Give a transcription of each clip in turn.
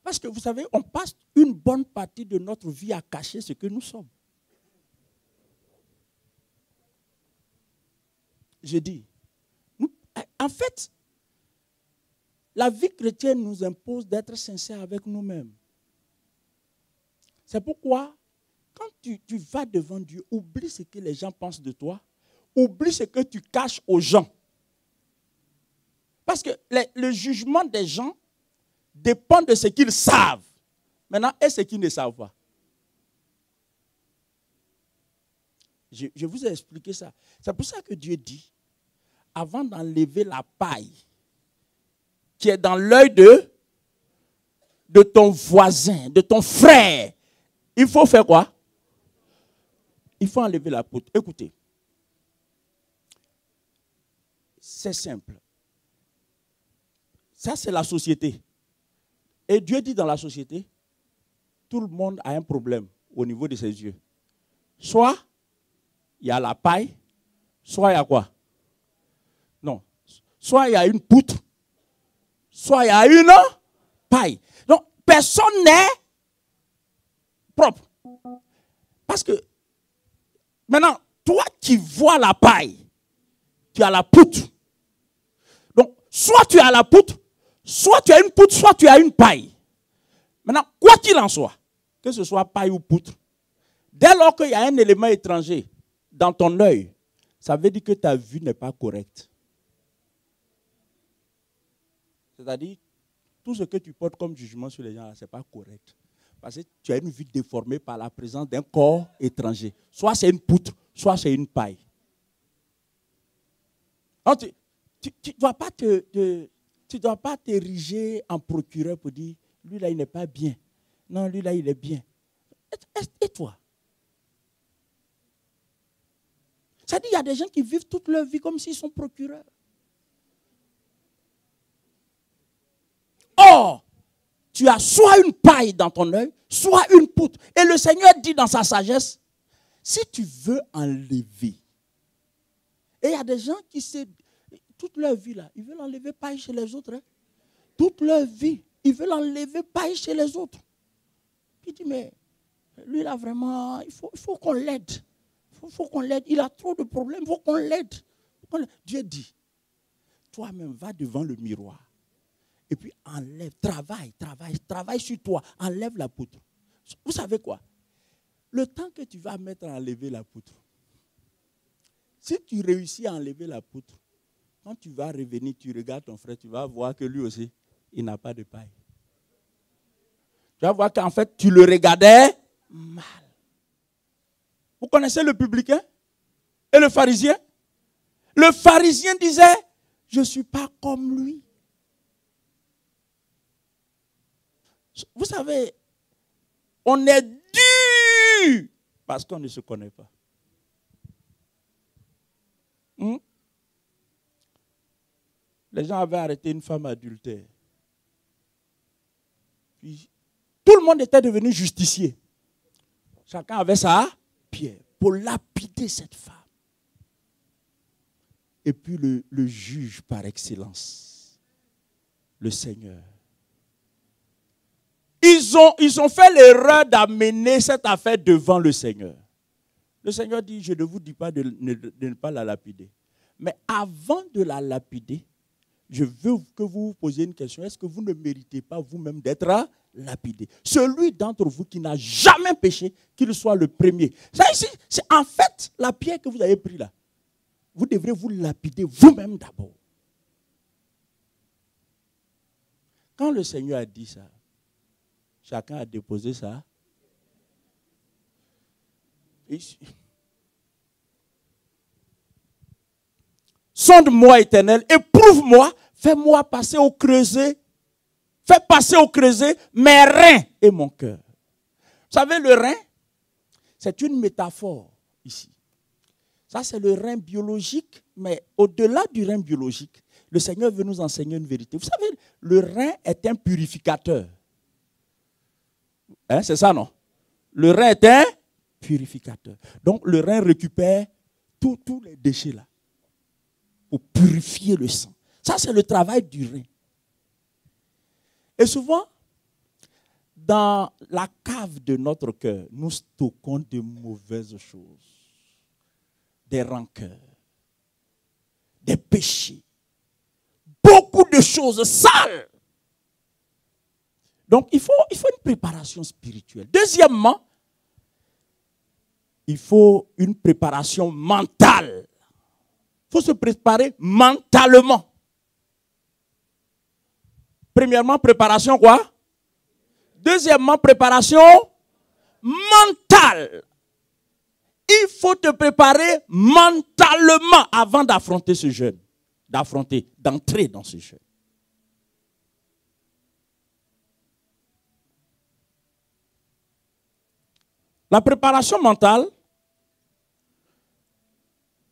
Parce que vous savez, on passe une bonne partie de notre vie à cacher ce que nous sommes. Je dis, en fait, la vie chrétienne nous impose d'être sincères avec nous-mêmes. C'est pourquoi, quand tu vas devant Dieu, oublie ce que les gens pensent de toi, oublie ce que tu caches aux gens. Parce que le jugement des gens dépend de ce qu'ils savent. Maintenant, et ce qu'ils ne savent pas. Je vous ai expliqué ça. C'est pour ça que Dieu dit, avant d'enlever la paille qui est dans l'œil de ton voisin, de ton frère, il faut faire quoi? Il faut enlever la poutre. Écoutez, c'est simple. Ça, c'est la société. Et Dieu dit dans la société, tout le monde a un problème au niveau de ses yeux. Soit il y a la paille, soit il y a quoi? Non. Soit il y a une poutre, soit il y a une paille. Donc, personne n'est propre. Parce que, maintenant, toi qui vois la paille, tu as la poutre. Donc, soit tu as la poutre, soit tu as une poutre, soit tu as une paille. Maintenant, quoi qu'il en soit, que ce soit paille ou poutre, dès lors qu'il y a un élément étranger dans ton œil, ça veut dire que ta vue n'est pas correcte. C'est-à-dire, tout ce que tu portes comme jugement sur les gens, ce n'est pas correct. Parce que tu as une vue déformée par la présence d'un corps étranger. Soit c'est une poutre, soit c'est une paille. Alors, tu ne dois pas t'ériger en procureur pour dire, lui là, il n'est pas bien. Non, lui là, il est bien. Et toi? C'est-à-dire, il y a des gens qui vivent toute leur vie comme s'ils sont procureurs. Or, tu as soit une paille dans ton œil, soit une poutre. Et le Seigneur dit dans sa sagesse, si tu veux enlever, et il y a des gens qui, toute leur vie là, ils veulent enlever paille chez les autres. Hein. Toute leur vie, ils veulent enlever paille chez les autres. Puis il dit, mais lui là vraiment, il faut qu'on l'aide. Il faut qu'on l'aide. Il a trop de problèmes, il faut qu'on l'aide. Dieu dit, toi-même va devant le miroir. Et puis enlève, travaille sur toi, enlève la poutre. Vous savez quoi? Le temps que tu vas mettre à enlever la poutre, si tu réussis à enlever la poutre, quand tu vas revenir, tu regardes ton frère, tu vas voir que lui aussi, il n'a pas de paille. Tu vas voir qu'en fait, tu le regardais mal. Vous connaissez le publicain et le pharisien? Le pharisien disait, je ne suis pas comme lui. Vous savez, on est dur parce qu'on ne se connaît pas. Les gens avaient arrêté une femme adultère. Puis, tout le monde était devenu justicier. Chacun avait sa pierre pour lapider cette femme. Et puis le juge par excellence, le Seigneur. Ils ont fait l'erreur d'amener cette affaire devant le Seigneur. Le Seigneur dit, je ne vous dis pas de ne pas la lapider. Mais avant de la lapider, je veux que vous vous posiez une question. Est-ce que vous ne méritez pas vous-même d'être lapidé? Celui d'entre vous qui n'a jamais péché, qu'il soit le premier. Ça ici, c'est en fait la pierre que vous avez prise là. Vous devrez vous lapider vous-même d'abord. Quand le Seigneur a dit ça, chacun a déposé ça. Sonde-moi, Éternel, éprouve-moi, fais-moi passer au creuset. Fais passer au creuset mes reins et mon cœur. Vous savez, le rein, c'est une métaphore ici. Ça, c'est le rein biologique, mais au-delà du rein biologique, le Seigneur veut nous enseigner une vérité. Vous savez, le rein est un purificateur. Hein, c'est ça, non? Le rein est un purificateur. Donc, le rein récupère tous les déchets là pour purifier le sang. Ça, c'est le travail du rein. Et souvent, Dans la cave de notre cœur, nous stockons de mauvaises choses, des rancœurs, des péchés, beaucoup de choses sales. Donc, il faut une préparation spirituelle. Deuxièmement, il faut une préparation mentale. Il faut se préparer mentalement. Premièrement, préparation quoi? Deuxièmement, préparation mentale. Il faut te préparer mentalement avant d'affronter ce jeûne. D'entrer dans ce jeûne. La préparation mentale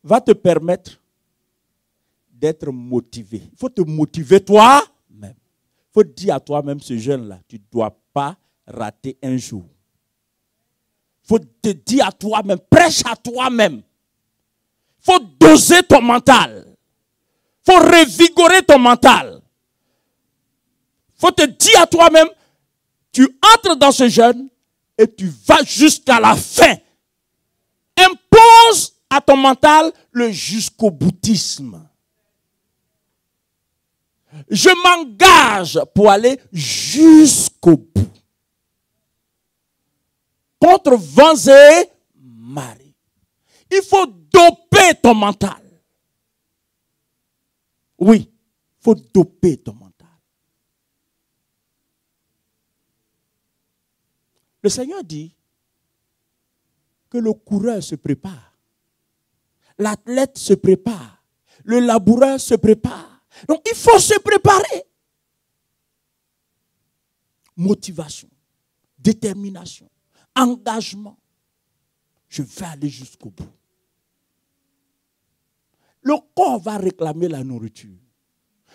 va te permettre d'être motivé. Il faut te motiver toi-même. Il faut dire à toi-même, ce jeûne-là, tu ne dois pas rater un jour. Il faut te dire à toi-même, prêche à toi-même. Il faut doser ton mental. Il faut revigorer ton mental. Il faut te dire à toi-même, tu entres dans ce jeûne et tu vas jusqu'à la fin. Impose à ton mental le jusqu'au boutisme. Je m'engage pour aller jusqu'au bout. Contre vents et marées. Il faut doper ton mental. Oui, il faut doper ton mental. Le Seigneur dit que le coureur se prépare. L'athlète se prépare. Le laboureur se prépare. Donc, il faut se préparer. Motivation, détermination, engagement. Je vais aller jusqu'au bout. Le corps va réclamer la nourriture.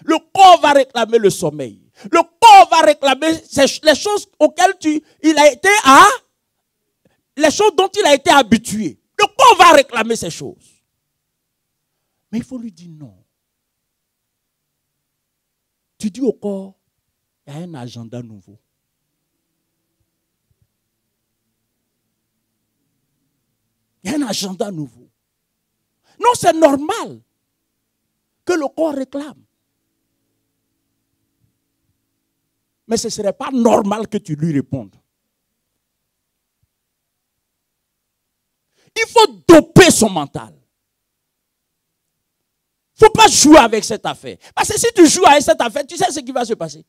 Le corps va réclamer le sommeil. Le corps va réclamer les choses auxquelles les choses dont il a été habitué. Le corps va réclamer ces choses. Mais il faut lui dire non. Tu dis au corps, il y a un agenda nouveau. Il y a un agenda nouveau. Non, c'est normal que le corps réclame. Mais ce ne serait pas normal que tu lui répondes. Il faut doper son mental. Il ne faut pas jouer avec cette affaire. Parce que si tu joues avec cette affaire, tu sais ce qui va se passer.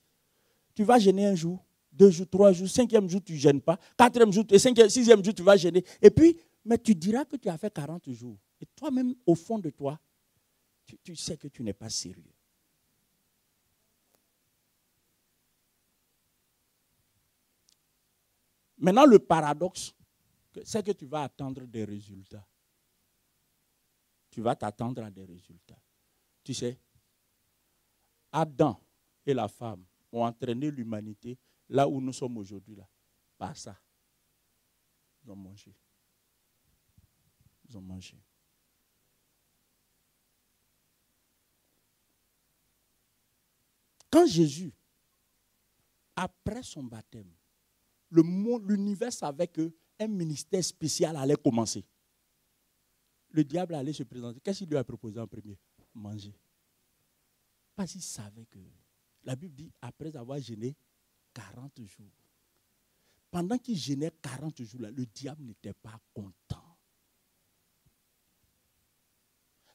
Tu vas gêner un jour, 2 jours, 3 jours, 5e jour, tu ne gênes pas. 4e jour, 5e, 6e jour, tu vas gêner. Et puis, mais tu diras que tu as fait 40 jours. Et toi-même, au fond de toi, tu sais que tu n'es pas sérieux. Maintenant, le paradoxe, c'est que tu vas attendre des résultats. Tu vas t'attendre à des résultats. Tu sais, Adam et la femme ont entraîné l'humanité là où nous sommes aujourd'hui. Par ça. Ils ont mangé. Ils ont mangé. Quand Jésus, après son baptême, l'univers savait qu'un ministère spécial allait commencer. Le diable allait se présenter. Qu'est-ce qu'il lui a proposé en premier? Manger. Parce qu'il savait que, la Bible dit, après avoir jeûné 40 jours, pendant qu'il jeûnait 40 jours, là, le diable n'était pas content.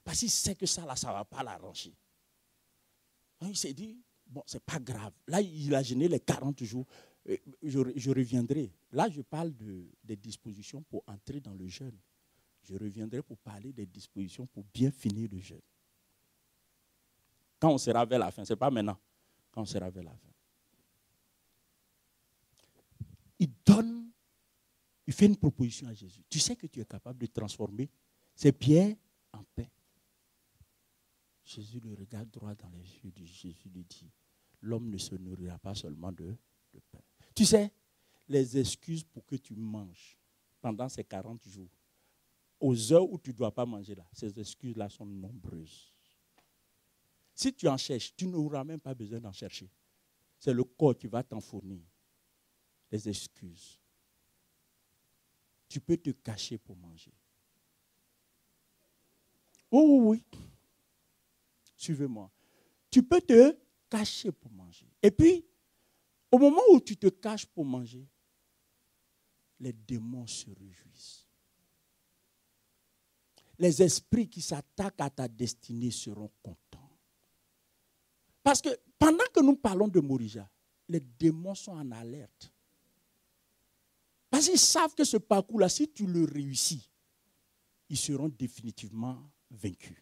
Parce qu'il sait que ça ne va pas l'arranger. Il s'est dit, bon, c'est pas grave. Là, il a jeûné les 40 jours. Je reviendrai. Là, je parle des dispositions pour entrer dans le jeûne. Je reviendrai pour parler des dispositions pour bien finir le jeûne. Quand on sera vers la fin, ce n'est pas maintenant. Quand on sera vers la fin. Il fait une proposition à Jésus. Tu sais que tu es capable de transformer ces pierres en pain. Jésus le regarde droit dans les yeux de Jésus lui dit, l'homme ne se nourrira pas seulement de pain. Tu sais, les excuses pour que tu manges pendant ces 40 jours, aux heures où tu ne dois pas manger là, ces excuses-là sont nombreuses. Si tu en cherches, tu n'auras même pas besoin d'en chercher. C'est le corps qui va t'en fournir. des excuses. Tu peux te cacher pour manger. Oh oui, oui. Suivez-moi. Tu peux te cacher pour manger. Et puis, au moment où tu te caches pour manger, les démons se réjouissent. Les esprits qui s'attaquent à ta destinée seront contents. Parce que pendant que nous parlons de Morija, les démons sont en alerte. Parce qu'ils savent que ce parcours-là, si tu le réussis, ils seront définitivement vaincus.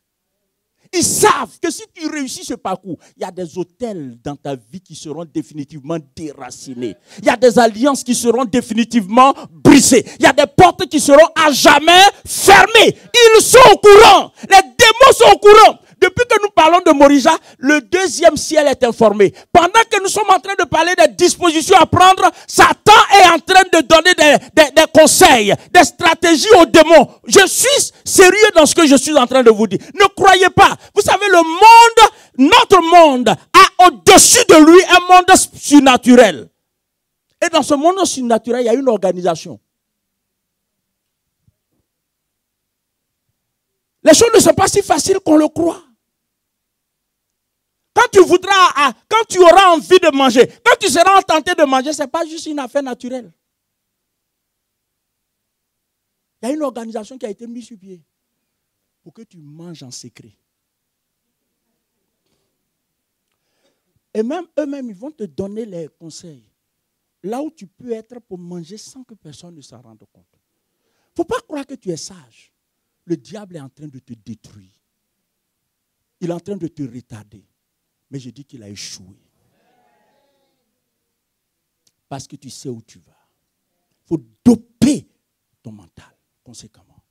Ils savent que si tu réussis ce parcours, il y a des hôtels dans ta vie qui seront définitivement déracinés. Il y a des alliances qui seront définitivement brisées. Il y a des portes qui seront à jamais fermées. Ils sont au courant. Les démons sont au courant. Depuis que nous parlons de Morija, le deuxième ciel est informé. Pendant que nous sommes en train de parler des dispositions à prendre, Satan est en train de donner des conseils, des stratégies aux démons. Je suis sérieux dans ce que je suis en train de vous dire. Ne croyez pas. Vous savez, le monde, notre monde, a au-dessus de lui un monde surnaturel. Et dans ce monde surnaturel, il y a une organisation. Les choses ne sont pas si faciles qu'on le croit. Quand tu auras envie de manger, quand tu seras tenté de manger, ce n'est pas juste une affaire naturelle. Il y a une organisation qui a été mise sur pied pour que tu manges en secret. Et même eux-mêmes, ils vont te donner les conseils. Là où tu peux être pour manger sans que personne ne s'en rende compte. Il ne faut pas croire que tu es sage. Le diable est en train de te détruire. Il est en train de te retarder. Mais je dis qu'il a échoué. Parce que tu sais où tu vas. Il faut doper ton mental, conséquemment.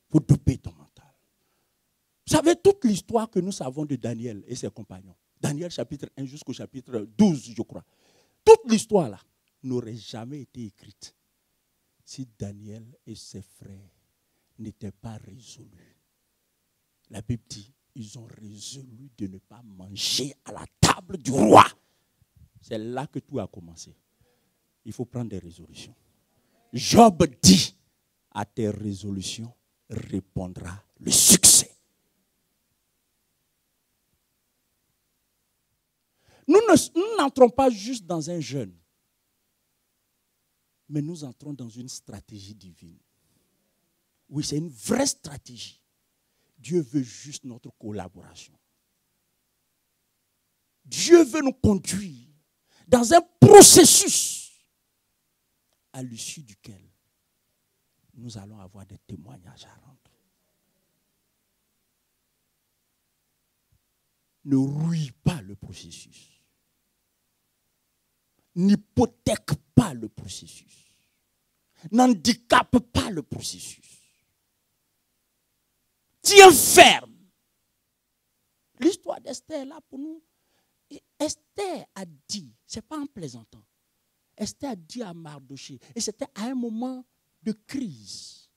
Il faut doper ton mental. Vous savez toute l'histoire que nous savons de Daniel et ses compagnons. Daniel chapitre 1 jusqu'au chapitre 12, je crois. Toute l'histoire là n'aurait jamais été écrite si Daniel et ses frères n'étaient pas résolus. La Bible dit, ils ont résolu de ne pas manger à la table du roi. C'est là que tout a commencé. Il faut prendre des résolutions. Job dit, à tes résolutions répondra le succès. Nous n'entrons pas juste dans un jeûne, mais nous entrons dans une stratégie divine. Oui, c'est une vraie stratégie. Dieu veut juste notre collaboration. Dieu veut nous conduire dans un processus à l'issue duquel nous allons avoir des témoignages à rendre. Ne rouille pas le processus. N'hypothèque pas le processus. N'handicape pas le processus. Tiens ferme. L'histoire d'Esther est là pour nous. Et Esther a dit, ce n'est pas en plaisantant, Esther a dit à Mardoché, et c'était à un moment de crise,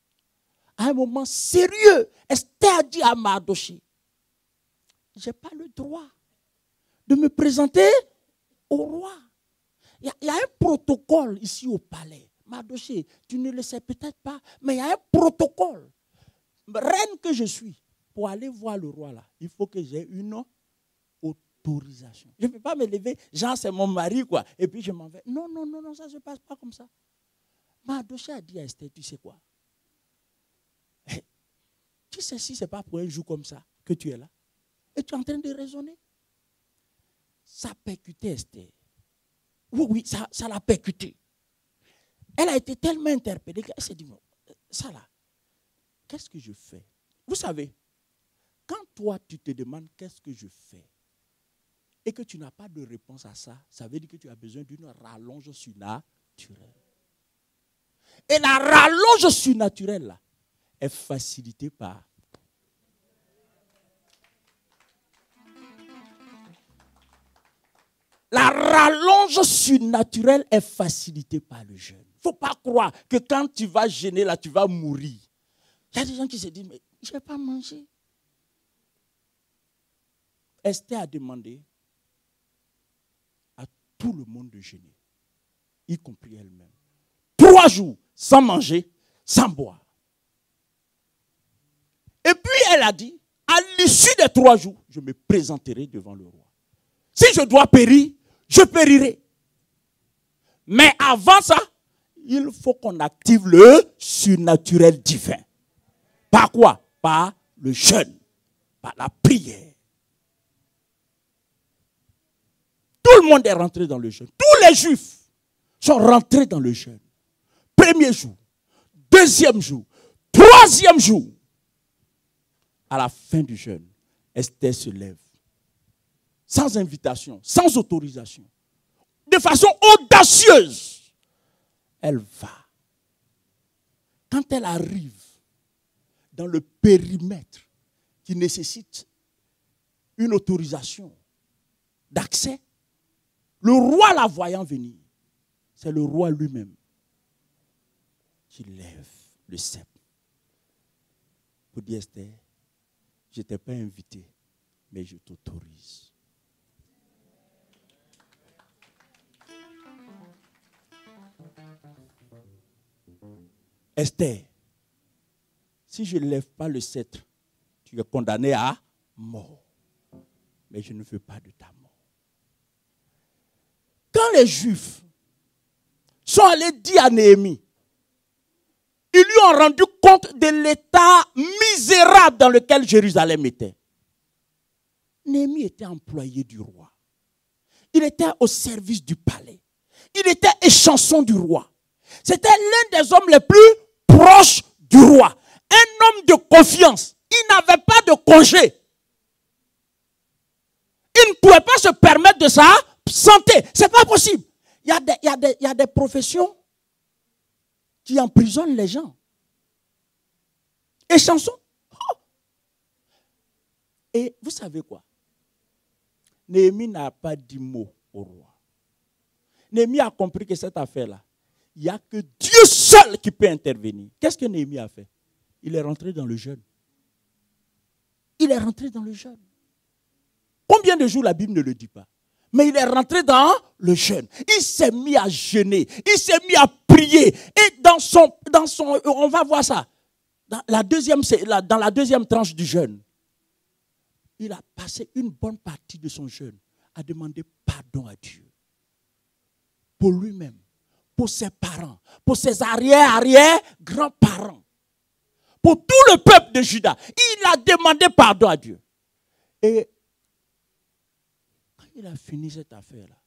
à un moment sérieux, Esther a dit à Mardoché, je n'ai pas le droit de me présenter au roi. Il y a un protocole ici au palais. Mardoché, tu ne le sais peut-être pas, mais il y a un protocole. Reine que je suis, pour aller voir le roi là, il faut que j'ai une autorisation. Je ne peux pas me lever, genre c'est mon mari quoi, et puis je m'en vais. Non, ça ne se passe pas comme ça. Mardoché a dit à Esther, tu sais quoi? Tu sais si ce n'est pas pour un jour comme ça que tu es là, et tu es en train de raisonner. Ça a percuté Esther. Oui, ça l'a percuté. Elle a été tellement interpellée qu'elle s'est dit, ça là, qu'est-ce que je fais? Vous savez, quand toi tu te demandes qu'est-ce que je fais et que tu n'as pas de réponse à ça, ça veut dire que tu as besoin d'une rallonge surnaturelle. Et la rallonge surnaturelle là, est facilitée par la rallonge surnaturelle est facilitée par le jeûne. Il ne faut pas croire que quand tu vas jeûner là, tu vas mourir. Il y a des gens qui se disent, mais je ne vais pas manger. Esther a demandé à tout le monde de jeûner. y compris elle-même. 3 jours sans manger, sans boire. Et puis elle a dit, à l'issue des 3 jours, je me présenterai devant le roi. Si je dois périr, je périrai. Mais avant ça, il faut qu'on active le surnaturel divin. Par quoi? Par le jeûne, par la prière. Tout le monde est rentré dans le jeûne. Tous les Juifs sont rentrés dans le jeûne. Premier jour, deuxième jour, troisième jour. À la fin du jeûne, Esther se lève. Sans invitation, sans autorisation. De façon audacieuse. Elle va. Quand elle arrive dans le périmètre qui nécessite une autorisation d'accès, le roi la voyant venir, c'est le roi lui-même qui lève le sceptre pour dire, Esther, je ne t'ai pas invité, mais je t'autorise. Esther, si je ne lève pas le sceptre, tu es condamné à mort. Mais je ne veux pas de ta mort. Quand les Juifs sont allés dire à Néhémie, ils lui ont rendu compte de l'état misérable dans lequel Jérusalem était. Néhémie était employé du roi. Il était au service du palais. Il était échanson du roi. C'était l'un des hommes les plus proches du roi. Un homme de confiance. Il n'avait pas de congé. Il ne pouvait pas se permettre de sa santé. Ce n'est pas possible. Il y a des professions qui emprisonnent les gens. Échanson. Oh. Et vous savez quoi? Néhémie n'a pas dit mot au roi. Néhémie a compris que cette affaire-là, il n'y a que Dieu seul qui peut intervenir. Qu'est-ce que Néhémie a fait? Il est rentré dans le jeûne. Il est rentré dans le jeûne. Combien de jours la Bible ne le dit pas? Mais il est rentré dans le jeûne. Il s'est mis à jeûner. Il s'est mis à prier. Et dans son, on va voir ça. Dans la deuxième tranche du jeûne, il a passé une bonne partie de son jeûne à demander pardon à Dieu. Pour lui-même, pour ses parents, pour ses arrière-grands-parents, pour tout le peuple de Juda. Il a demandé pardon à Dieu. Et quand il a fini cette affaire-là,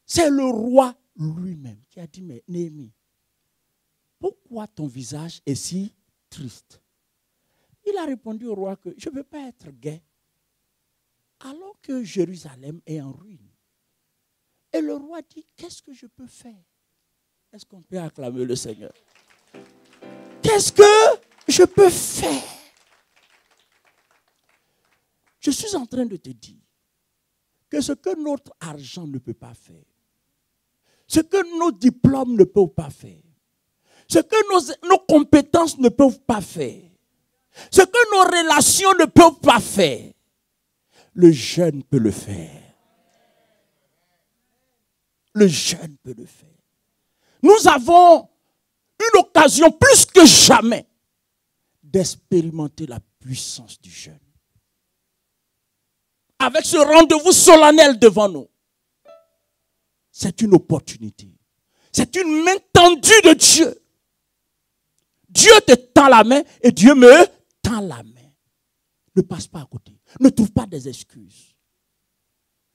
c'est le roi lui-même qui a dit, mais Néhémie, pourquoi ton visage est si triste? Il a répondu au roi que je ne veux pas être gai alors que Jérusalem est en ruine. Et le roi dit, qu'est-ce que je peux faire? Est-ce qu'on peut acclamer le Seigneur? Qu'est-ce que je peux faire? Je suis en train de te dire que ce que notre argent ne peut pas faire, ce que nos diplômes ne peuvent pas faire, ce que nos compétences ne peuvent pas faire, ce que nos relations ne peuvent pas faire, le jeûne peut le faire. Le jeûne peut le faire. Nous avons une occasion plus que jamais d'expérimenter la puissance du jeûne. Avec ce rendez-vous solennel devant nous, c'est une opportunité. C'est une main tendue de Dieu. Dieu te tend la main et Dieu me tend la main. Ne passe pas à côté. Ne trouve pas des excuses.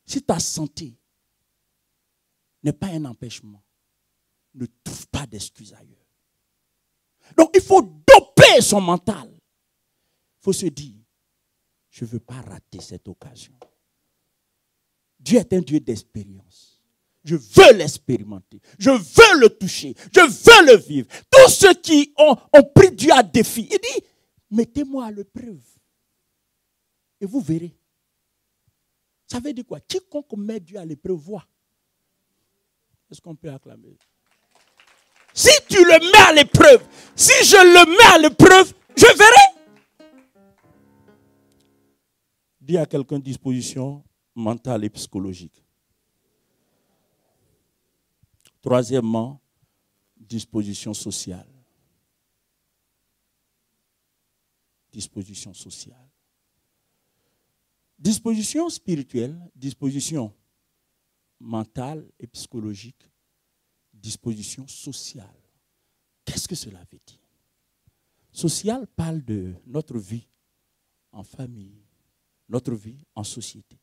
Si ta santé n'est pas un empêchement, ne trouve pas d'excuses ailleurs. Donc il faut doper son mental. Il faut se dire, je ne veux pas rater cette occasion. Dieu est un Dieu d'expérience. Je veux l'expérimenter. Je veux le toucher. Je veux le vivre. Tous ceux qui ont pris Dieu à défi, il dit, mettez-moi à l'épreuve. Et vous verrez. Ça veut dire quoi? Quiconque met Dieu à l'épreuve voit. Est-ce qu'on peut acclamer? Si tu le mets à l'épreuve, si je le mets à l'épreuve, je verrai. Dis à quelqu'un disposition mentale et psychologique. Troisièmement, disposition sociale. Disposition sociale. Disposition spirituelle, disposition mentale et psychologique, disposition sociale. Qu'est-ce que cela veut dire? Social parle de notre vie en famille, notre vie en société.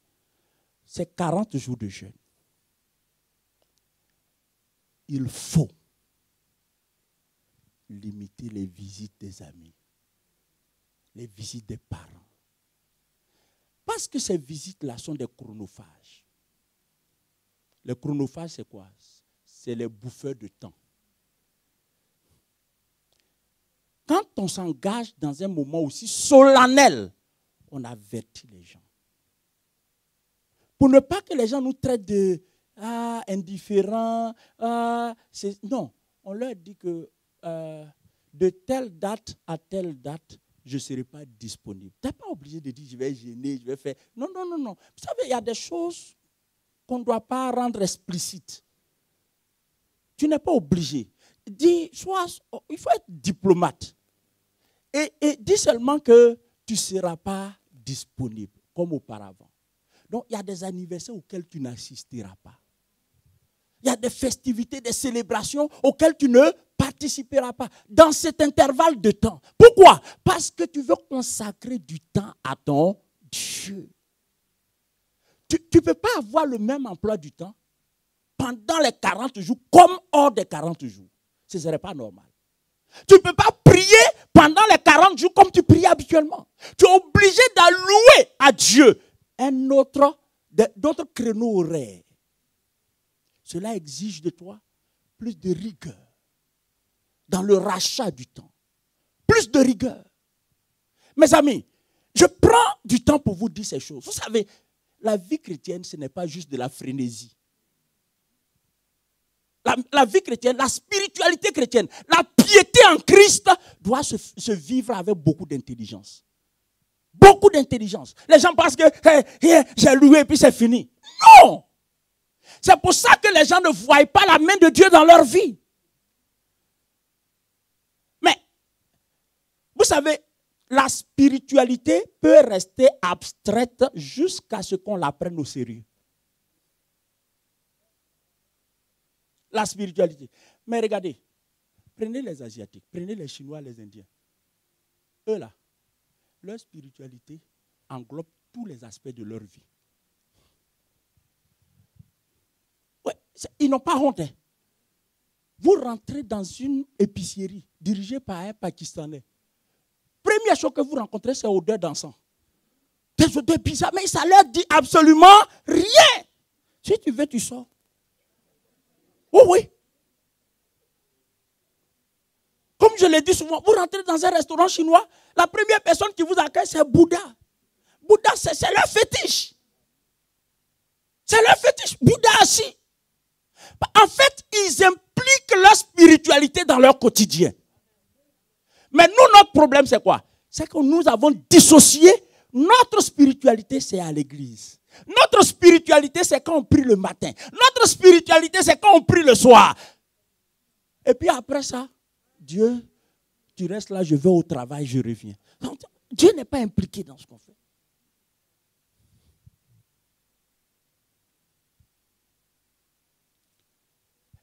C'est 40 jours de jeûne. Il faut limiter les visites des amis, les visites des parents. Parce que ces visites-là sont des chronophages. Les chronophages, c'est quoi? C'est les bouffeurs de temps. Quand on s'engage dans un moment aussi solennel, on avertit les gens. Pour ne pas que les gens nous traitent de indifférents. Non, on leur dit que de telle date à telle date, je ne serai pas disponible. Tu n'es pas obligé de dire je vais gêner, je vais faire. Non, non, non, non. Vous savez, il y a des choses qu'on ne doit pas rendre explicites. Tu n'es pas obligé. Dis, il faut être diplomate. Et dis seulement que tu ne seras pas disponible, comme auparavant. Donc, il y a des anniversaires auxquels tu n'assisteras pas. Il y a des festivités, des célébrations auxquelles tu ne participeras pas dans cet intervalle de temps. Pourquoi? Parce que tu veux consacrer du temps à ton Dieu. Tu ne peux pas avoir le même emploi du temps pendant les 40 jours comme hors des 40 jours. Ce ne serait pas normal. Tu ne peux pas prier pendant les 40 jours comme tu pries habituellement. Tu es obligé d'allouer à Dieu d'autres créneaux horaires. Cela exige de toi plus de rigueur dans le rachat du temps. Plus de rigueur. Mes amis, je prends du temps pour vous dire ces choses. Vous savez, la vie chrétienne, ce n'est pas juste de la frénésie. La vie chrétienne, la spiritualité chrétienne, la piété en Christ doit se vivre avec beaucoup d'intelligence. Beaucoup d'intelligence. Les gens pensent que j'ai loué et puis c'est fini. Non! C'est pour ça que les gens ne voient pas la main de Dieu dans leur vie. Mais, vous savez, la spiritualité peut rester abstraite jusqu'à ce qu'on la prenne au sérieux. La spiritualité. Mais regardez, prenez les Asiatiques, prenez les Chinois, les Indiens. Eux là, leur spiritualité englobe tous les aspects de leur vie. Ouais, ils n'ont pas honte. Hein. Vous rentrez dans une épicerie dirigée par un Pakistanais. Première chose que vous rencontrez, c'est l'odeur d'encens. Des odeurs bizarres, mais ça leur dit absolument rien. Si tu veux, tu sors. Oh oui. Comme je l'ai dit souvent, vous rentrez dans un restaurant chinois, la première personne qui vous accueille, c'est Bouddha. Bouddha, c'est leur fétiche. C'est leur fétiche. Bouddha assis. En fait, ils impliquent leur spiritualité dans leur quotidien. Mais nous, notre problème, c'est quoi? C'est que nous avons dissocié notre spiritualité, c'est à l'église. Notre spiritualité, c'est quand on prie le matin. Notre spiritualité, c'est quand on prie le soir. Et puis après ça, Dieu, tu restes là, je vais au travail, je reviens. Donc, Dieu n'est pas impliqué dans ce qu'on fait.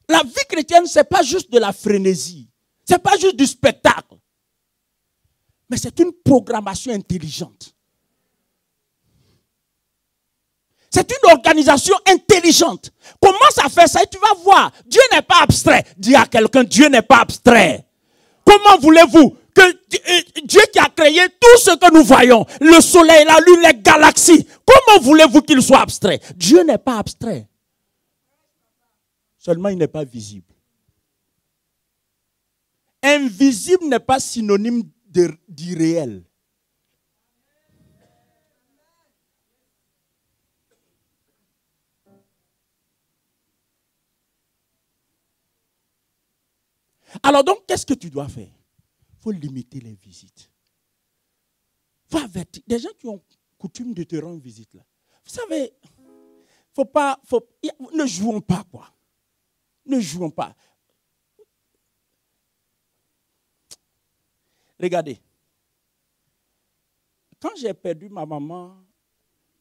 La vie chrétienne, ce n'est pas juste de la frénésie. Ce n'est pas juste du spectacle. Mais c'est une programmation intelligente. C'est une organisation intelligente. Commence à faire ça et tu vas voir. Dieu n'est pas abstrait. Dis à quelqu'un, Dieu n'est pas abstrait. Comment voulez-vous que Dieu qui a créé tout ce que nous voyons, le soleil, la lune, les galaxies, comment voulez-vous qu'il soit abstrait? Dieu n'est pas abstrait. Seulement, il n'est pas visible. Invisible n'est pas synonyme d'irréel. Alors donc, qu'est-ce que tu dois faire? Il faut limiter les visites. Il faut avertir. Des gens qui ont coutume de te rendre visite là. Vous savez, ne jouons pas quoi. Ne jouons pas. Regardez. Quand j'ai perdu ma maman,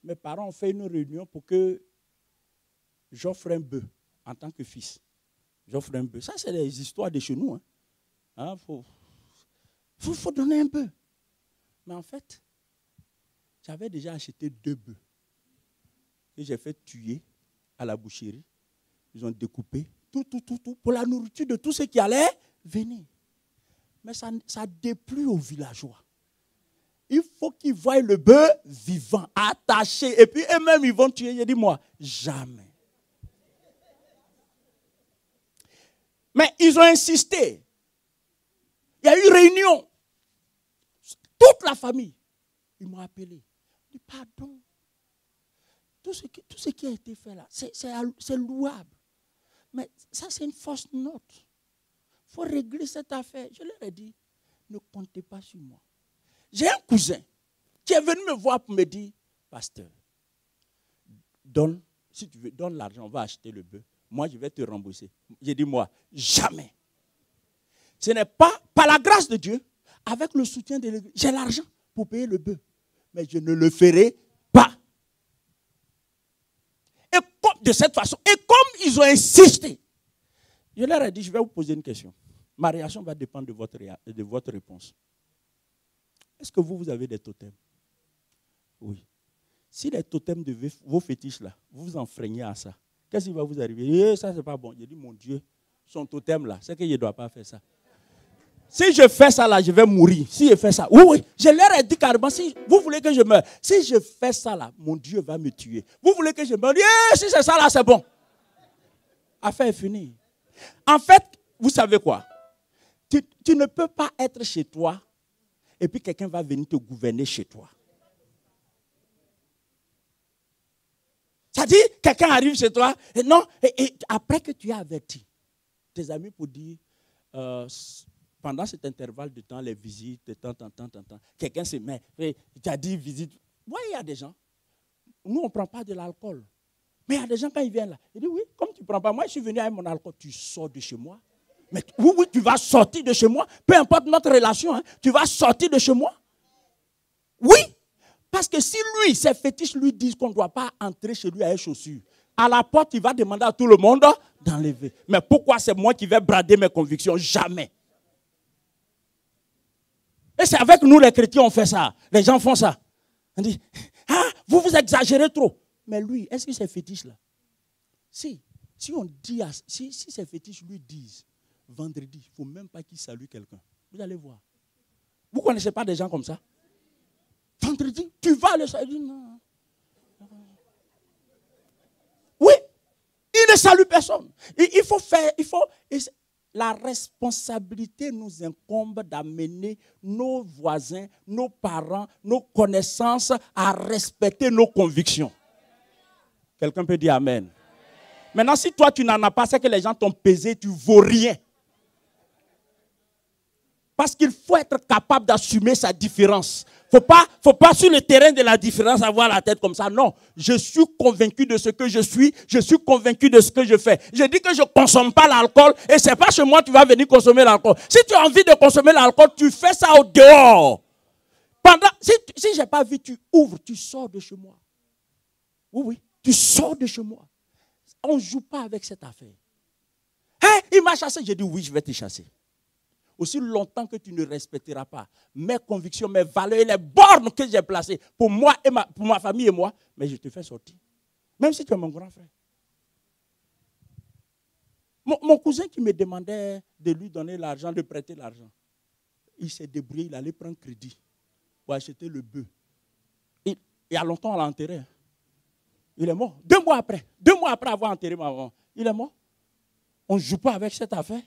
mes parents ont fait une réunion pour que j'offre un bœuf en tant que fils. J'offre un bœuf. Ça, c'est les histoires de chez nous. Hein, faut donner un bœuf. Mais en fait, j'avais déjà acheté 2 bœufs que j'ai fait tuer à la boucherie. Ils ont découpé tout pour la nourriture de tout ce qui allait venir. Mais ça déplut aux villageois. Il faut qu'ils voient le bœuf vivant, attaché. Et puis eux-mêmes, ils vont tuer. J'ai dit, moi, jamais. Mais ils ont insisté. Il y a eu réunion. Toute la famille. Ils m'ont appelé. Ils m'ont dit, pardon. Tout ce qui a été fait là, c'est louable. Mais ça, c'est une fausse note. Il faut régler cette affaire. Je leur ai dit, ne comptez pas sur moi. J'ai un cousin qui est venu me voir pour me dire, pasteur, si tu veux, donne l'argent, on va acheter le bœuf. Moi, je vais te rembourser. J'ai dit, moi, jamais. Ce n'est pas, par la grâce de Dieu, avec le soutien de l'Église, j'ai l'argent pour payer le bœuf. Mais je ne le ferai pas. Et de cette façon, et comme ils ont insisté, je leur ai dit, je vais vous poser une question. Ma réaction va dépendre de votre réponse. Est-ce que vous avez des totems? Oui. Si les totems de vos fétiches là, vous vous enfreignez à ça, qu'est-ce qui va vous arriver? Ça, c'est pas bon. J'ai dit, mon Dieu, son totem là, c'est que je ne dois pas faire ça. Si je fais ça là, je vais mourir. Si je fais ça, oui. Je leur ai dit carrément, si vous voulez que je meure, si je fais ça là, mon Dieu va me tuer. Vous voulez que je meure? Si c'est ça là, c'est bon. Affaire est finie. En fait, vous savez quoi? Tu ne peux pas être chez toi et puis quelqu'un va venir te gouverner chez toi. Ça dit, quelqu'un arrive chez toi, et non, et après que tu as averti tes amis pour dire, pendant cet intervalle de temps, les visites, de temps, quelqu'un se met, tu as dit visite. Moi, il y a des gens, nous, on ne prend pas de l'alcool. Mais il y a des gens, quand ils viennent là, ils disent, oui, comme tu ne prends pas, moi, je suis venu avec mon alcool, tu sors de chez moi. Mais oui, tu vas sortir de chez moi. Peu importe notre relation, hein, tu vas sortir de chez moi. Oui, parce que si lui, ses fétiches lui disent qu'on ne doit pas entrer chez lui avec chaussures, à la porte, il va demander à tout le monde d'enlever. Mais pourquoi c'est moi qui vais brader mes convictions? Jamais. Et c'est avec nous les chrétiens, on fait ça. Les gens font ça. On dit, vous exagérez trop. Mais lui, est-ce que ces fétiches-là? Si on dit, si ces fétiches lui disent, vendredi, il ne faut même pas qu'il salue quelqu'un. Vous allez voir. Vous ne connaissez pas des gens comme ça? Vendredi, tu vas le saluer. Non. Oui, il ne salue personne. La responsabilité nous incombe d'amener nos voisins, nos parents, nos connaissances à respecter nos convictions. Quelqu'un peut dire Amen. Maintenant, si toi, tu n'en as pas, c'est que les gens t'ont pesé, tu ne vaux rien. Parce qu'il faut être capable d'assumer sa différence. Faut pas sur le terrain de la différence avoir la tête comme ça. Non, je suis convaincu de ce que je suis convaincu de ce que je fais. Je dis que je ne consomme pas l'alcool et ce n'est pas chez moi que tu vas venir consommer l'alcool. Si tu as envie de consommer l'alcool, tu fais ça au dehors. Si je n'ai pas vu, tu ouvres, tu sors de chez moi. Oui, tu sors de chez moi. On ne joue pas avec cette affaire. Il m'a chassé. J'ai dit oui, je vais te chasser. Aussi longtemps que tu ne respecteras pas mes convictions, mes valeurs et les bornes que j'ai placées pour moi et pour ma famille et moi, mais je te fais sortir. Même si tu es mon grand frère. Mon cousin qui me demandait de lui donner l'argent, de prêter l'argent, il s'est débrouillé, il allait prendre crédit pour acheter le bœuf. Il y a longtemps, on l'a enterré. Il est mort. 2 mois après avoir enterré ma maman, il est mort. On ne joue pas avec cette affaire.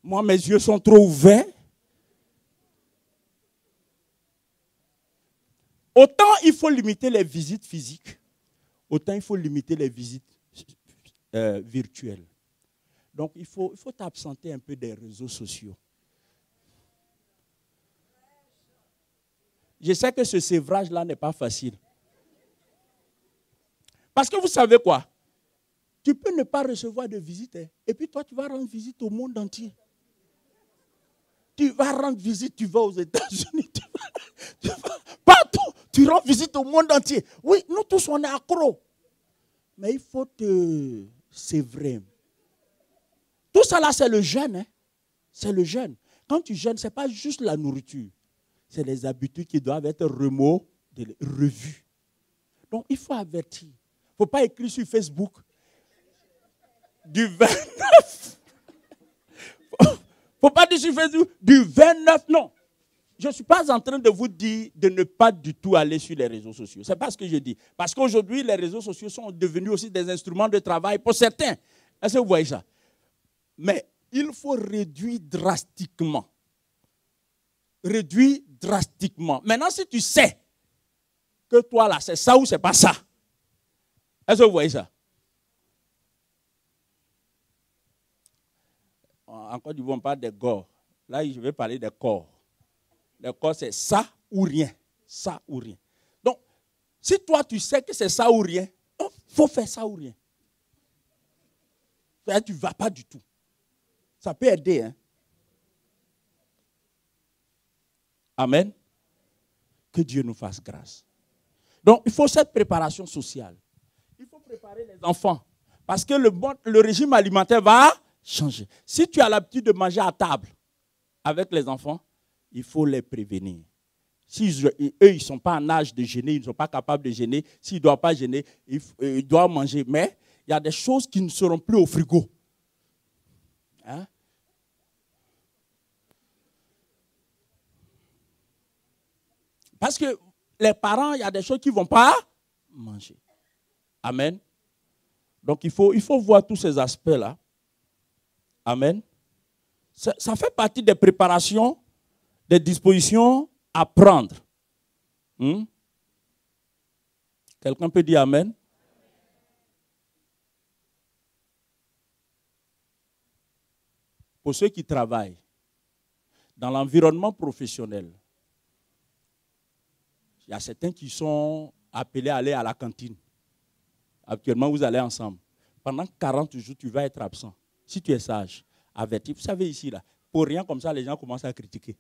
Moi, mes yeux sont trop ouverts. Autant il faut limiter les visites physiques, autant il faut limiter les visites virtuelles. Donc, il faut t'absenter un peu des réseaux sociaux. Je sais que ce sévrage-là n'est pas facile. Parce que vous savez quoi? Tu peux ne pas recevoir de visite. Hein, et puis toi, tu vas rendre visite au monde entier. Tu vas rendre visite, tu vas aux États-Unis, tu vas partout. Tu rends visite au monde entier. Oui, nous tous, on est accros. Mais il faut te... C'est vrai. Tout ça là, c'est le jeûne. Hein? C'est le jeûne. Quand tu jeûnes, ce n'est pas juste la nourriture. C'est les habitudes qui doivent être revues. Donc, il faut avertir. Il ne faut pas écrire sur Facebook du 29. Il ne faut pas dire sur Facebook du 29. Non. Je ne suis pas en train de vous dire de ne pas du tout aller sur les réseaux sociaux. Ce n'est pas ce que je dis. Parce qu'aujourd'hui, les réseaux sociaux sont devenus aussi des instruments de travail pour certains. Est-ce que vous voyez ça? Mais il faut réduire drastiquement. Réduire drastiquement. Maintenant, si tu sais que toi, là, c'est ça ou c'est pas ça, est-ce que vous voyez ça? En Côte d'Ivoire, on parle des corps. Là, je vais parler des corps. Le corps, c'est ça ou rien. Ça ou rien. Donc, si toi, tu sais que c'est ça ou rien, il faut faire ça ou rien. Tu ne vas pas du tout. Ça peut aider. Hein? Amen. Que Dieu nous fasse grâce. Donc, il faut cette préparation sociale. Il faut préparer les enfants. Parce que le régime alimentaire va changer. Si tu as l'habitude de manger à table avec les enfants, il faut les prévenir. Si eux, ils ne sont pas en âge de jeûner, ils ne sont pas capables de jeûner, s'ils ne doivent pas jeûner, ils doivent manger. Mais il y a des choses qui ne seront plus au frigo. Hein? Parce que les parents, il y a des choses qu'ils ne vont pas manger. Amen. Donc il faut voir tous ces aspects-là. Amen. Ça fait partie des préparations, des dispositions à prendre. Quelqu'un peut dire Amen? Pour ceux qui travaillent dans l'environnement professionnel, il y a certains qui sont appelés à aller à la cantine. Actuellement, vous allez ensemble. Pendant 40 jours, tu vas être absent. Si tu es sage, averti. Vous savez ici, là, pour rien comme ça, les gens commencent à critiquer.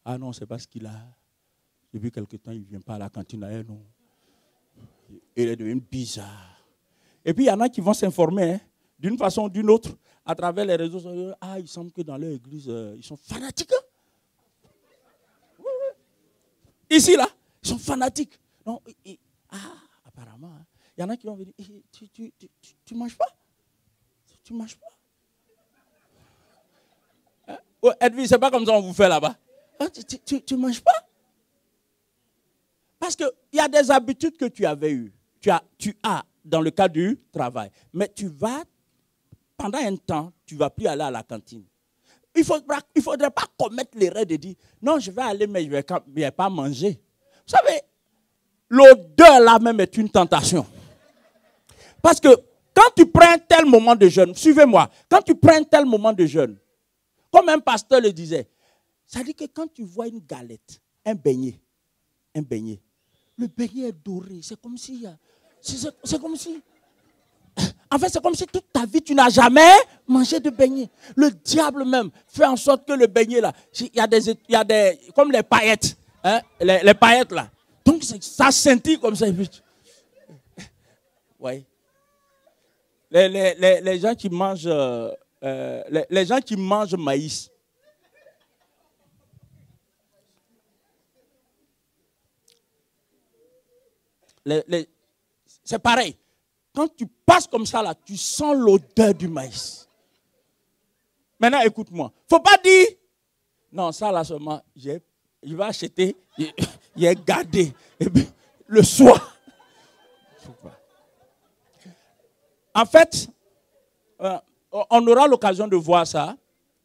Ah non, c'est parce qu'il a... Depuis quelque temps, il ne vient pas à la cantine. Ah non. Il est devenu bizarre. Et puis, il y en a qui vont s'informer, hein, d'une façon ou d'une autre, à travers les réseaux sociaux. Ah, il semble que dans leur église, ils sont fanatiques. Hein? Oui, oui. Ici, là, ils sont fanatiques. Non, apparemment, hein, il y en a qui vont venir. Tu ne manges pas? Tu ne manges pas? Hein? Oh, Edwige, ce n'est pas comme ça qu'on vous fait là-bas. Hein, tu ne manges pas? Parce qu'il y a des habitudes que tu avais eues. Tu as dans le cadre du travail. Mais pendant un temps, tu ne vas plus aller à la cantine. Il ne faudrait pas commettre l'erreur de dire, non, je vais aller, mais je ne vais pas manger. Vous savez, l'odeur là même est une tentation. Parce que quand tu prends un tel moment de jeûne, suivez-moi, quand tu prends un tel moment de jeûne, comme un pasteur le disait, ça dit que quand tu vois une galette, un beignet, le beignet est doré, c'est comme si... C'est comme si... En fait, c'est comme si toute ta vie, tu n'as jamais mangé de beignet. Le diable même fait en sorte que le beignet là, il y a des comme les paillettes, hein, les paillettes là. Donc ça scintille comme ça. Oui. Les gens qui mangent, les gens qui mangent maïs. C'est pareil. Quand tu passes comme ça, là, tu sens l'odeur du maïs. Maintenant, écoute-moi. Il ne faut pas dire, non, ça là seulement, je vais acheter, il est gardé. Et puis, le soir. En fait, on aura l'occasion de voir ça.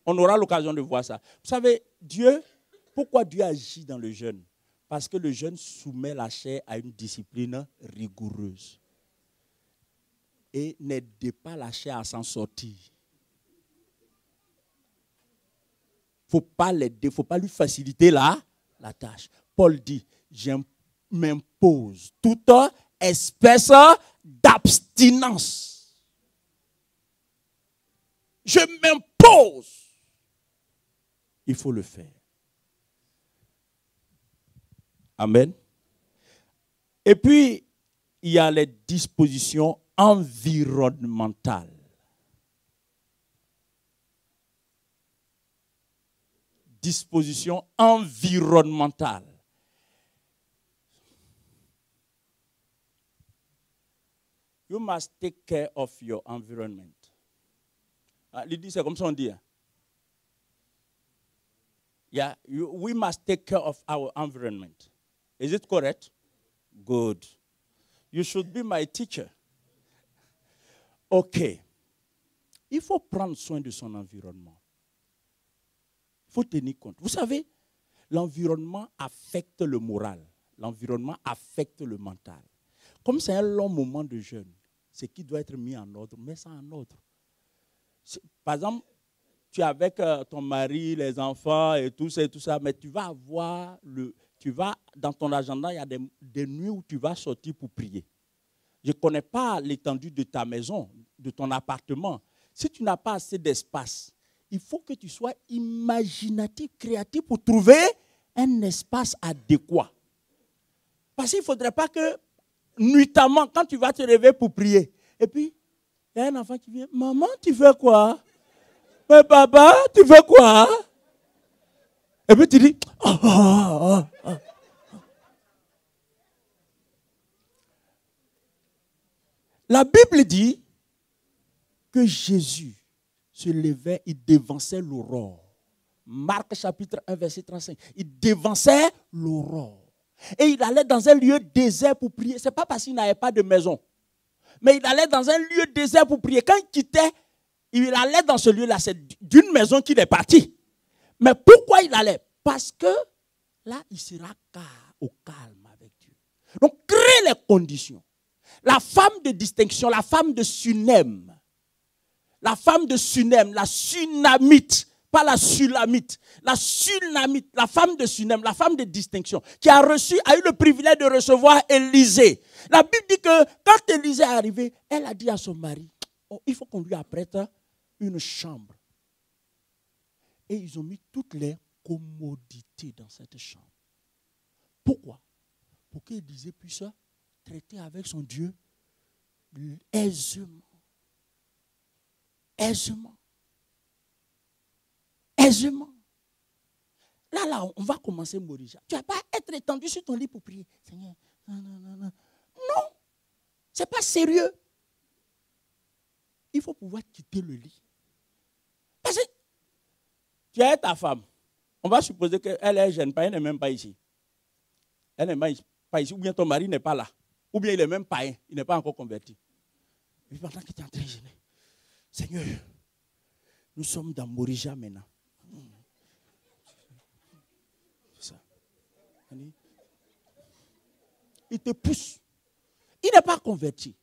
On aura l'occasion de voir ça. Vous savez, pourquoi Dieu agit dans le jeûne? Parce que le jeûne soumet la chair à une discipline rigoureuse. Et n'aide pas la chair à s'en sortir. Il ne faut pas l'aider, il ne faut pas lui faciliter la tâche. Paul dit, je m'impose toute espèce d'abstinence. je m'impose. Il faut le faire. Amen. Et puis, il y a les dispositions environnementales. Dispositions environnementales. You must take care of your environment. L'idée, c'est comme ça on dit. Yeah, we must take care of our environment. Is it correct? Good. You should be my teacher. OK. Il faut prendre soin de son environnement. Il faut tenir compte. Vous savez, l'environnement affecte le moral. L'environnement affecte le mental. Comme c'est un long moment de jeûne, ce qui doit être mis en ordre, mets ça en ordre. Par exemple, tu es avec ton mari, les enfants et tout ça, mais tu vas avoir dans ton agenda, il y a des nuits où tu vas sortir pour prier. Je ne connais pas l'étendue de ta maison, de ton appartement. Si tu n'as pas assez d'espace, il faut que tu sois imaginatif, créatif pour trouver un espace adéquat. Parce qu'il ne faudrait pas que, nuitamment, quand tu vas te réveiller pour prier, et puis, il y a un enfant qui vient, maman, tu fais quoi? Mais papa, tu fais quoi? Et puis tu dis, La Bible dit que Jésus se levait, il dévançait l'aurore. Marc chapitre 1, verset 35. Il dévançait l'aurore. Et il allait dans un lieu désert pour prier. Ce n'est pas parce qu'il n'avait pas de maison. Mais il allait dans un lieu désert pour prier. Quand il quittait, il allait dans ce lieu-là. C'est d'une maison qu'il est parti. Mais pourquoi il allait? Parce que là, il sera au calme avec Dieu. Donc, crée les conditions. La femme de distinction, la femme de Sunem, la femme Sunamite, pas la Sulamite, la Sunamite, la femme de Sunem, la femme de distinction, qui a eu le privilège de recevoir Élisée. La Bible dit que quand Élisée est arrivé, elle a dit à son mari, il faut qu'on lui apprête une chambre. Et ils ont mis toutes les commodités dans cette chambre. Pourquoi? Pour qu'Élisée puisse traiter avec son Dieu aisément. Aisément. Aisément. Là, on va commencer Morija. Tu ne vas pas être étendu sur ton lit pour prier. Seigneur, non. Non, ce n'est pas sérieux. Il faut pouvoir quitter le lit. Parce que tu as ta femme. On va supposer qu'elle est jeune, elle n'est même pas ici. Elle n'est pas ici. Ou bien ton mari n'est pas là. Ou bien il est même païen. Il n'est pas encore converti. Et puis pendant que tu es en train de gêner, Seigneur, nous sommes dans Morija maintenant. C'est ça. Il te pousse. Il n'est pas converti.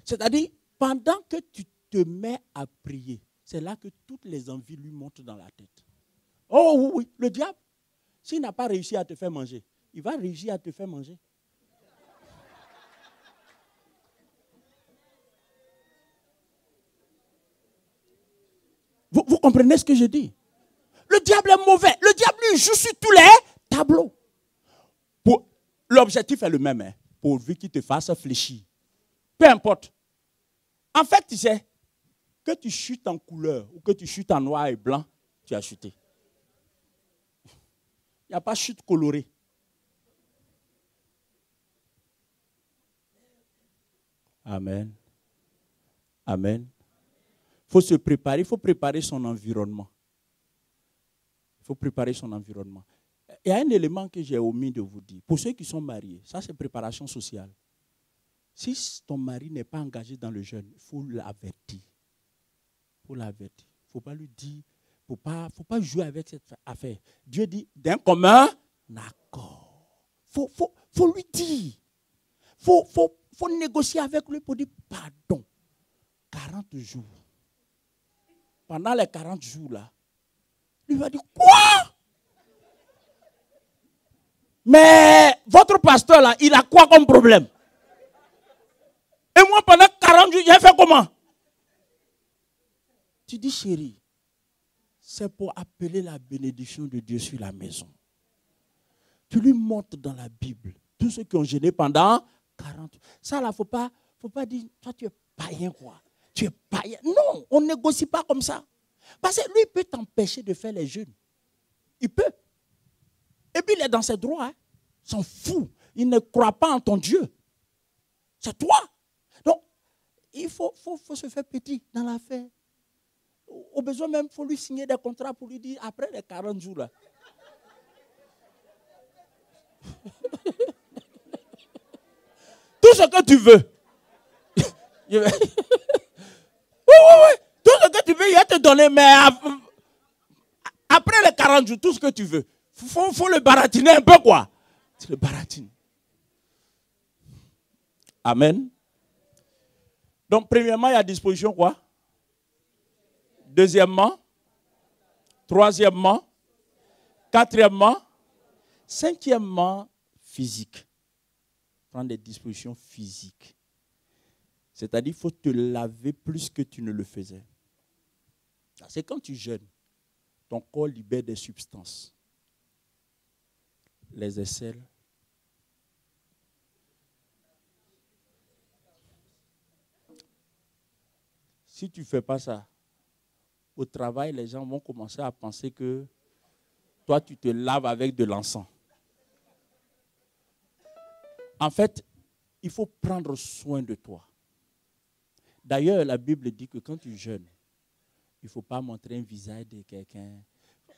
C'est-à-dire, pendant que tu te mets à prier, c'est là que toutes les envies lui montent dans la tête. Oh oui, le diable, s'il n'a pas réussi à te faire manger, il va réussir à te faire manger. Vous comprenez ce que je dis? Le diable est mauvais. Le diable lui joue sur tous les tableaux. L'objectif est le même, hein, pourvu qu'il te fasse fléchir. Peu importe. En fait, tu sais, que tu chutes en couleur ou que tu chutes en noir et blanc, tu as chuté. Il n'y a pas chute colorée. Amen. Amen. Il faut se préparer, il faut préparer son environnement. Il faut préparer son environnement. Il y a un élément que j'ai omis de vous dire. Pour ceux qui sont mariés, ça c'est préparation sociale. Si ton mari n'est pas engagé dans le jeûne, il faut l'avertir. Il faut l'avertir. Il ne faut pas lui dire, il ne faut pas jouer avec cette affaire. Dieu dit, d'un commun accord. Il faut lui dire. Il faut négocier avec lui pour dire pardon. 40 jours. Pendant les 40 jours là, il va dire quoi? Mais votre pasteur là, il a quoi comme problème? Et moi pendant 40 jours, j'ai fait comment? Tu dis, chérie, c'est pour appeler la bénédiction de Dieu sur la maison. Tu lui montres dans la Bible tous ceux qui ont jeûné pendant 40 ans. Ça, là, faut pas dire, toi, tu es païen, quoi. Tu es païen. Non, on ne négocie pas comme ça. Parce que lui, il peut t'empêcher de faire les jeûnes. Il peut. Et puis, il est dans ses droits. Hein. Il s'en fout. Il ne croit pas en ton Dieu. C'est toi. Donc, il faut se faire petit dans l'affaire. Au besoin même, il faut lui signer des contrats pour lui dire, après les 40 jours, là. Tout ce que tu veux. Oui. Tout ce que tu veux, il va te donner, mais après les 40 jours, tout ce que tu veux. Faut le baratiner un peu, quoi. Tu le baratines. Amen. Donc, premièrement, il y a disposition, quoi? Deuxièmement, troisièmement, quatrièmement, cinquièmement, physique. Prendre des dispositions physiques. C'est-à-dire qu'il faut te laver plus que tu ne le faisais. C'est quand tu jeûnes, ton corps libère des substances. Les aisselles. Si tu ne fais pas ça, au travail, les gens vont commencer à penser que toi, tu te laves avec de l'encens. En fait, il faut prendre soin de toi. D'ailleurs, la Bible dit que quand tu jeûnes, il ne faut pas montrer un visage de quelqu'un.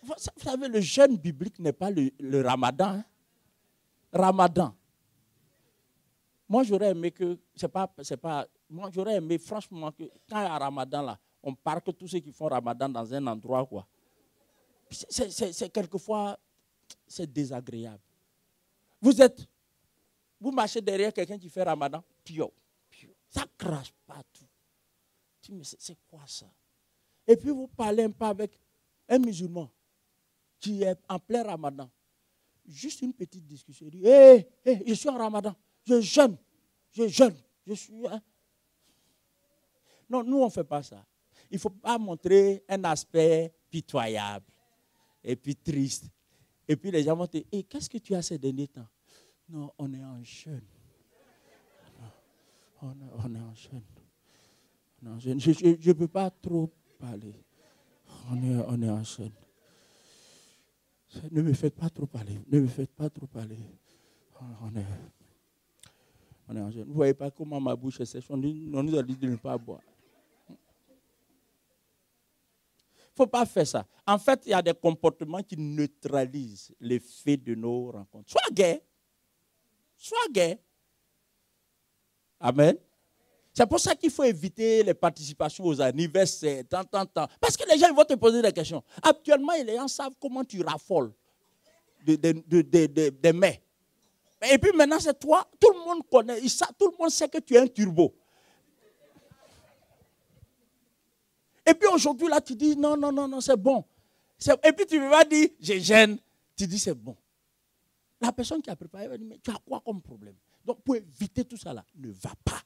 Vous savez, le jeûne biblique n'est pas le ramadan. Hein? Ramadan. Moi, j'aurais aimé que, moi, j'aurais aimé franchement que quand il y a ramadan là, on parque tous ceux qui font ramadan dans un endroit, quoi. C'est quelquefois, c'est désagréable. Vous marchez derrière quelqu'un qui fait ramadan, pio, ça crache partout. Tu dis, mais c'est quoi ça? Et puis vous parlez un peu avec un musulman qui est en plein ramadan. Juste une petite discussion. Il dit, je suis en ramadan, je jeûne, je suis... Hein? Non, nous on ne fait pas ça. Il ne faut pas montrer un aspect pitoyable et puis triste. Et puis les gens vont te dire, qu'est-ce que tu as ces derniers temps? Non, on est en jeûne. On est en jeûne. Je ne peux pas trop parler. On est en jeûne. Ne me faites pas trop parler. Ne me faites pas trop parler. On est en jeûne. Vous ne voyez pas comment ma bouche est sèche. On nous a dit de ne pas boire. Il ne faut pas faire ça. En fait, il y a des comportements qui neutralisent l'effet de nos rencontres. Sois gai. Sois gai. Amen. C'est pour ça qu'il faut éviter les participations aux anniversaires, tant. Parce que les gens ils vont te poser des questions. Actuellement, les gens savent comment tu raffoles des mets. Et puis maintenant, c'est toi. Tout le monde connaît. Tout le monde sait que tu es un turbo. Et puis aujourd'hui, là, tu dis, non, c'est bon. Et puis tu vas dire, je gêne. Tu dis, c'est bon. La personne qui a préparé va dire, mais tu as quoi comme problème? Donc, pour éviter tout ça, là, ne va pas.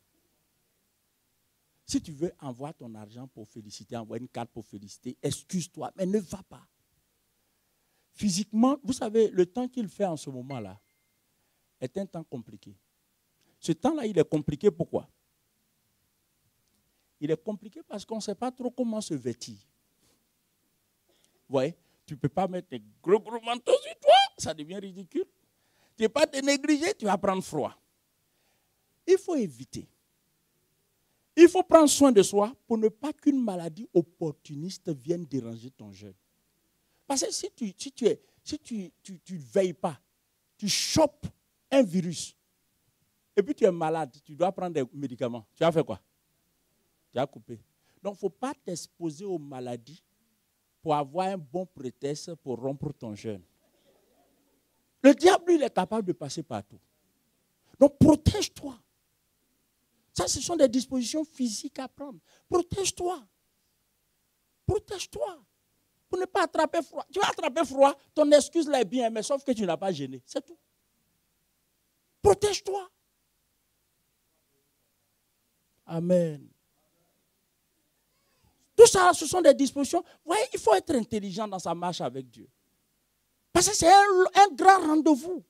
Si tu veux, envoie ton argent pour féliciter, envoie une carte pour féliciter, excuse-toi, mais ne va pas. Physiquement, vous savez, le temps qu'il fait en ce moment-là est un temps compliqué. Ce temps-là, il est compliqué pourquoi? Il est compliqué parce qu'on ne sait pas trop comment se vêtir. Vous voyez, tu ne peux pas mettre des gros manteaux sur toi, ça devient ridicule. Tu n'es pas te négliger, tu vas prendre froid. Il faut éviter. Il faut prendre soin de soi pour ne pas qu'une maladie opportuniste vienne déranger ton jeûne. Parce que si tu ne veilles pas, tu chopes un virus, et puis tu es malade, tu dois prendre des médicaments. Tu as fait quoi? Tu as coupé. Donc, il ne faut pas t'exposer aux maladies pour avoir un bon prétexte pour rompre ton jeûne. Le diable, il est capable de passer partout. Donc, protège-toi. Ça, ce sont des dispositions physiques à prendre. Protège-toi. Protège-toi. Pour ne pas attraper froid. Tu vas attraper froid, ton excuse là est bien, mais sauf que tu n'as pas gêné. C'est tout. Protège-toi. Amen. Tout ça, ce sont des dispositions. Vous voyez, il faut être intelligent dans sa marche avec Dieu. Parce que c'est un grand rendez-vous.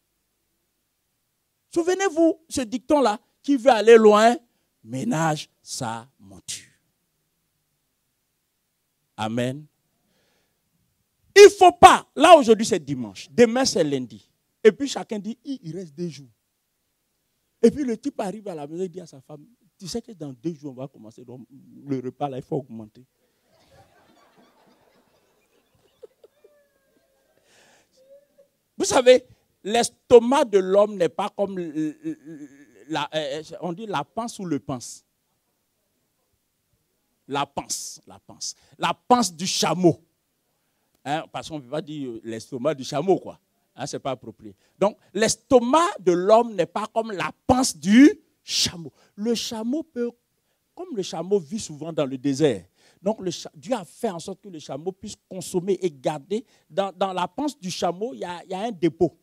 Souvenez-vous, ce dicton-là, qui veut aller loin, ménage sa monture. Amen. Il ne faut pas, là aujourd'hui c'est dimanche, demain c'est lundi. Et puis chacun dit, il reste 2 jours. Et puis le type arrive à la maison et dit à sa femme, tu sais que dans 2 jours on va commencer, donc le repas là il faut augmenter. Vous savez, l'estomac de l'homme n'est pas comme on dit la panse ou le panse. La panse. La panse du chameau. Hein, parce qu'on ne peut pas dire l'estomac du chameau, quoi. Hein, ce n'est pas approprié. Donc, l'estomac de l'homme n'est pas comme la panse du chameau. Le chameau peut, comme le chameau vit souvent dans le désert, donc Dieu a fait en sorte que le chameau puisse consommer et garder. Dans la panse du chameau, il y a un dépôt.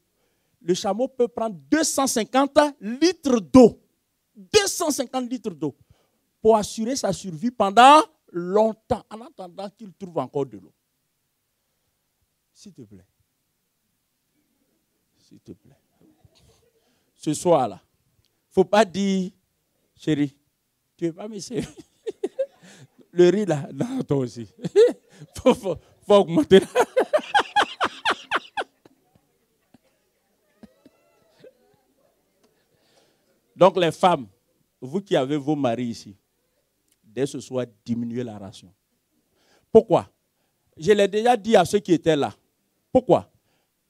Le chameau peut prendre 250 litres d'eau. 250 litres d'eau. Pour assurer sa survie pendant longtemps, en attendant qu'il trouve encore de l'eau. S'il te plaît. S'il te plaît. Ce soir-là, il ne faut pas dire, chérie, tu ne veux pas me servir. Le riz là, non, toi aussi. faut augmenter. Donc les femmes, vous qui avez vos maris ici, dès ce soir, diminuez la ration. Pourquoi? Je l'ai déjà dit à ceux qui étaient là. Pourquoi?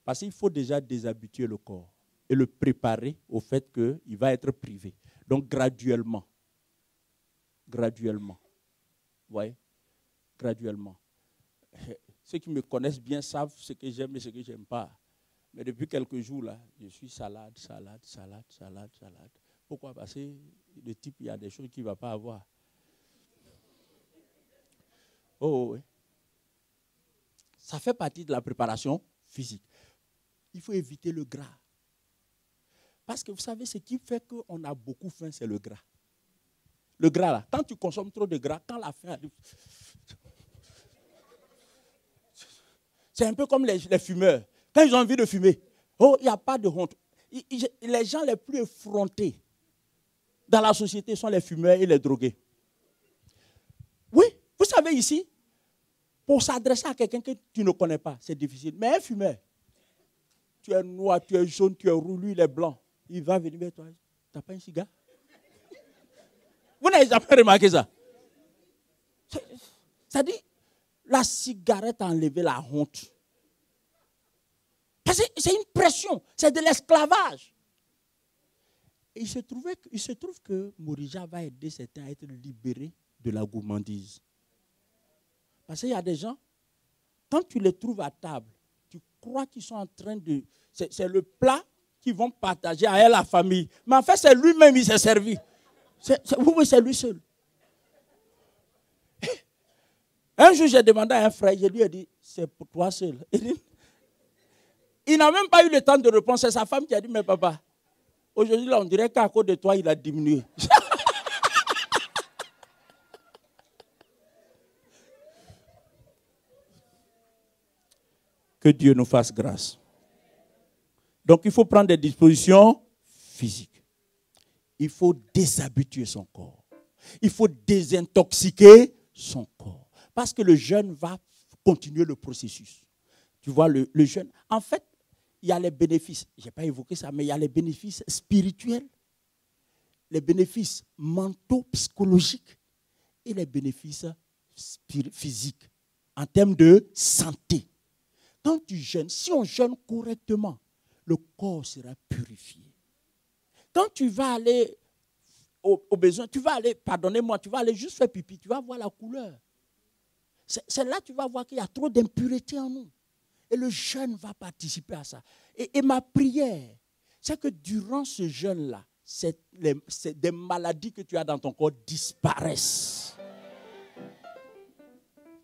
Parce qu'il faut déjà déshabituer le corps et le préparer au fait qu'il va être privé. Donc graduellement. Graduellement. Vous voyez? Graduellement. Ceux qui me connaissent bien savent ce que j'aime et ce que je n'aime pas. Mais depuis quelques jours, là, je suis salade. Pourquoi? Parce que le type, il y a des choses qu'il ne va pas avoir. Oh, oui. Ça fait partie de la préparation physique. Il faut éviter le gras. Parce que vous savez, ce qui fait qu'on a beaucoup faim, c'est le gras. Le gras, là, quand tu consommes trop de gras, quand la faim arrive, c'est un peu comme les fumeurs. Quand ils ont envie de fumer, oh, il n'y a pas de honte. Les gens les plus effrontés dans la société sont les fumeurs et les drogués. Oui, vous savez ici, pour s'adresser à quelqu'un que tu ne connais pas, c'est difficile. Mais un fumeur, tu es noir, tu es jaune, tu es roux, lui il est blanc. Il va venir vers toi. Tu n'as pas un cigare? Vous n'avez jamais remarqué ça? Ça dit, la cigarette a enlevé la honte. Parce que c'est une pression, c'est de l'esclavage. Et il se trouve que Morija va aider certains à être libérés de la gourmandise. Parce qu'il y a des gens, quand tu les trouves à table, tu crois qu'ils sont en train de... C'est le plat qu'ils vont partager à elle, la famille. Mais en fait, c'est lui-même qui s'est servi. Oui, c'est lui seul. Un jour, j'ai demandé à un frère, je lui ai dit, c'est pour toi seul. Il n'a même pas eu le temps de répondre. C'est sa femme qui a dit, mais papa, aujourd'hui, là, on dirait qu'à cause de toi, il a diminué. Que Dieu nous fasse grâce. Donc, il faut prendre des dispositions physiques. Il faut déshabituer son corps. Il faut désintoxiquer son corps. Parce que le jeûne va continuer le processus. Tu vois, le jeûne, en fait, il y a les bénéfices. Je n'ai pas évoqué ça, mais il y a les bénéfices spirituels, les bénéfices mentaux, psychologiques et les bénéfices physiques en termes de santé. Quand tu jeûnes, si on jeûne correctement, le corps sera purifié. Quand tu vas aller au besoin, tu vas aller, pardonnez-moi, tu vas aller juste faire pipi, tu vas voir la couleur. C'est là que tu vas voir qu'il y a trop d'impureté en nous. Et le jeûne va participer à ça. Et ma prière, c'est que durant ce jeûne-là, des maladies que tu as dans ton corps disparaissent.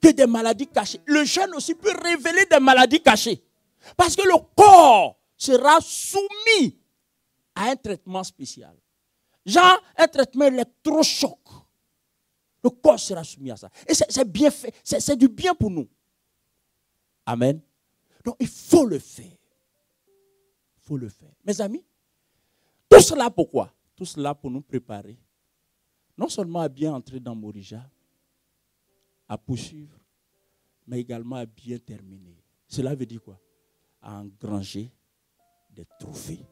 Que des maladies cachées. Le jeûne aussi peut révéler des maladies cachées. Parce que le corps sera soumis à un traitement spécial. Genre un traitement électrochoc. Le corps sera soumis à ça. Et c'est bien fait. C'est du bien pour nous. Amen. Donc, il faut le faire. Il faut le faire. Mes amis, tout cela pourquoi? Tout cela pour nous préparer. Non seulement à bien entrer dans Morija, à poursuivre, mais également à bien terminer. Cela veut dire quoi? À engranger des trophées,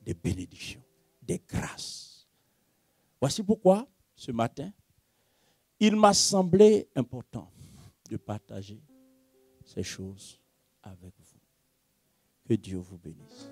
des bénédictions, des grâces. Voici pourquoi, ce matin, il m'a semblé important de partager ces choses avec vous. Que Dieu vous bénisse.